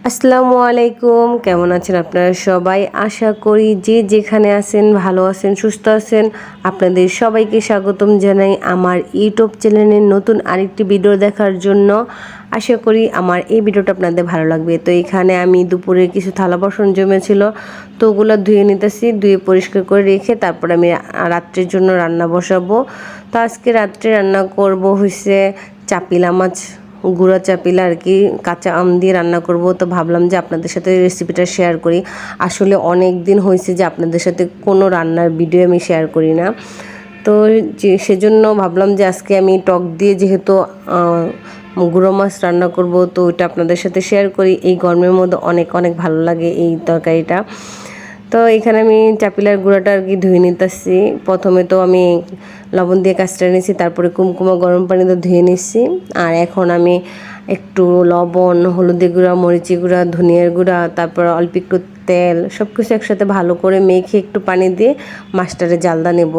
আসসালামু আলাইকুম, কেমন আছেন আপনারা সবাই? আশা করি যে যেখানে আছেন ভালো আছেন, সুস্থ আছেন। আপনাদের সবাইকে স্বাগতম জানাই আমার ইউটিউব চ্যানেলের নতুন আরেকটি ভিডিও দেখার জন্য। আশা করি আমার এই ভিডিওটা আপনাদের ভালো লাগবে। তো এখানে আমি দুপুরে কিছু থালা বাসন জমেছিল, তো ওগুলো ধুয়ে নিতেছি। ধুয়ে পরিষ্কার করে রেখে তারপর আমি রাত্রের জন্য রান্না বসাবো। তো আজকে রাত্রে রান্না করব হচ্ছে চাপিলা মাছ, গুঁড়া চাপিলা আর কি, কাঁচা আম দিয়ে রান্না করব। তো ভাবলাম যে আপনাদের সাথে রেসিপিটা শেয়ার করি। আসলে অনেক দিন হয়েছে যে আপনাদের সাথে কোনো রান্নার ভিডিও আমি শেয়ার করি না। তো সেজন্য ভাবলাম যে আজকে আমি টক দিয়ে যেহেতু গুঁড়ো মাছ রান্না করব, তো ওইটা আপনাদের সাথে শেয়ার করি। এই গরমের মধ্যে অনেক অনেক ভালো লাগে এই তরকারিটা। তো এখানে আমি চাপিলার গুঁড়াটা আর কি ধুয়ে নিতেছি। প্রথমে তো আমি লবণ দিয়ে কাঁচটা নিয়েছি, তারপরে কুমকুমা গরম পানিতে ধুয়ে নিচ্ছি। আর এখন আমি একটু লবণ, হলুদের গুঁড়া, মরিচি গুঁড়া, ধনিয়ার গুঁড়া, তারপর অল্প একটু তেল, সব কিছু একসাথে ভালো করে মেখে একটু পানি দিয়ে মাছটারে জালদা নেব।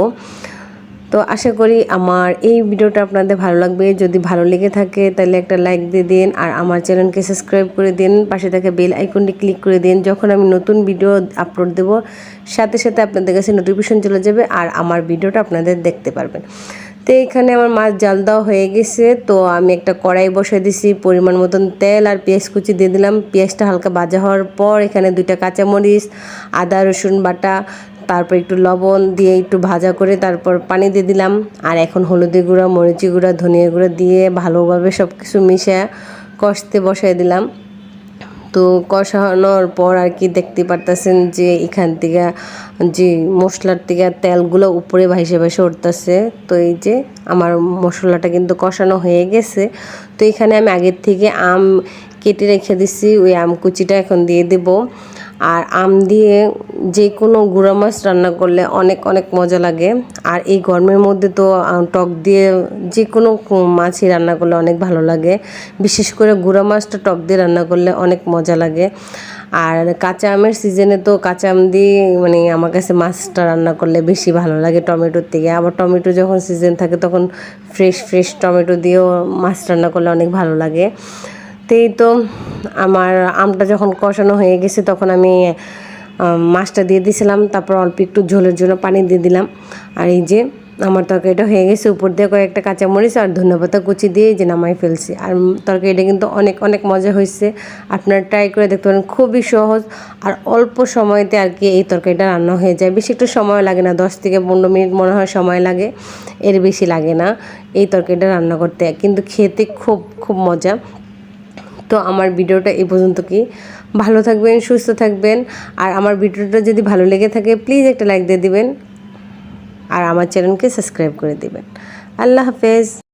তো আশা করি আমার এই ভিডিওটা আপনাদের ভালো লাগবে। যদি ভালো লেগে থাকে তাহলে একটা লাইক দিয়ে দিন, আর আমার চ্যানেলকে সাবস্ক্রাইব করে দিন, পাশে থাকা বেল আইকনটি ক্লিক করে দিন। যখন আমি নতুন ভিডিও আপলোড দেব সাথে সাথে আপনাদের কাছে নোটিফিকেশন চলে যাবে, আর আমার ভিডিওটা আপনাদের দেখতে পারবেন। তো এখানে আমার মাছ জাল দেওয়া হয়ে গেছে। তো আমি একটা কড়াই বসাই দিছি, পরিমাণ মতন তেল আর পেঁয়াজ কুচি দিয়ে দিলাম। পেঁয়াজটা হালকা ভাজা হওয়ার পর এখানে 2টা কাঁচামরিচ, আদা রসুন বাটা, তারপর একটু লবণ দিয়ে একটু ভাজা করে তারপর পানি দিয়ে দিলাম। আর এখন হলুদের গুঁড়া, মরিচি গুঁড়া, ধনিয়া গুঁড়া দিয়ে ভালোভাবে সব কিছু মিশিয়ে কষতে বসাই দিলাম। তো কষানোর পর আর কি দেখতে পারতেছেন যে এখান থেকে যে মশলার থেকে তেলগুলো উপরে ভাইসে ভাইসে উঠতেছে। তো এই যে আমার মশলাটা কিন্তু কষানো হয়ে গেছে। তো এখানে আমি আগের থেকে আম কেটে রেখে দিছি, ওই আম কুচিটা এখন দিয়ে দেব। আর আম দিয়ে যে কোনো গুঁড়া মাছ রান্না করলে অনেক অনেক মজা লাগে। আর এই গরমের মধ্যে তো টক দিয়ে যে কোনো মাছই রান্না করলে অনেক ভালো লাগে। বিশেষ করে গুঁড়া মাছটা টক দিয়ে রান্না করলে অনেক মজা লাগে। আর কাঁচা আমের সিজনে তো কাঁচা আম দিয়ে মানে আমার কাছে মাছটা রান্না করলে বেশি ভালো লাগে টমেটোর থেকে। আবার টমেটো যখন সিজন থাকে তখন ফ্রেশ ফ্রেশ টমেটো দিয়েও মাছ রান্না করলে অনেক ভালো লাগে। তো আমার আমটা যখন কষানো হয়ে গেছে তখন আমি মাছটা দিয়ে দিয়েছিলাম, তারপর অল্প একটু ঝোলের জন্য পানি দিয়ে দিলাম। আর এই যে আমার তরকারিটা হয়ে গেছে, উপর দিয়ে কয়েকটা কাঁচামরিচ আর ধন্যপাতা কুচি দিয়ে যে নামাই ফেলছি। আর তরকারিটা কিন্তু অনেক অনেক মজা হয়েছে, আপনারা ট্রাই করে দেখতে পারেন। খুবই সহজ আর অল্প সময়তে আর কি এই তরকারিটা রান্না হয়ে যায়। বেশি একটু সময় লাগে না, 10 থেকে 15 মিনিট মনে হয় সময় লাগে, এর বেশি লাগে না এই তরকারিটা রান্না করতে, কিন্তু খেতে খুব খুব মজা। তো আমার ভিডিওটা এই পর্যন্ত, কি ভালো থাকবেন, সুস্থ থাকবেন। আর আমার ভিডিওটা যদি ভালো লেগে থাকে প্লিজ একটা লাইক দিয়ে দিবেন, আর আমার চ্যানেলকে সাবস্ক্রাইব করে দিবেন। আল্লাহ হাফেজ।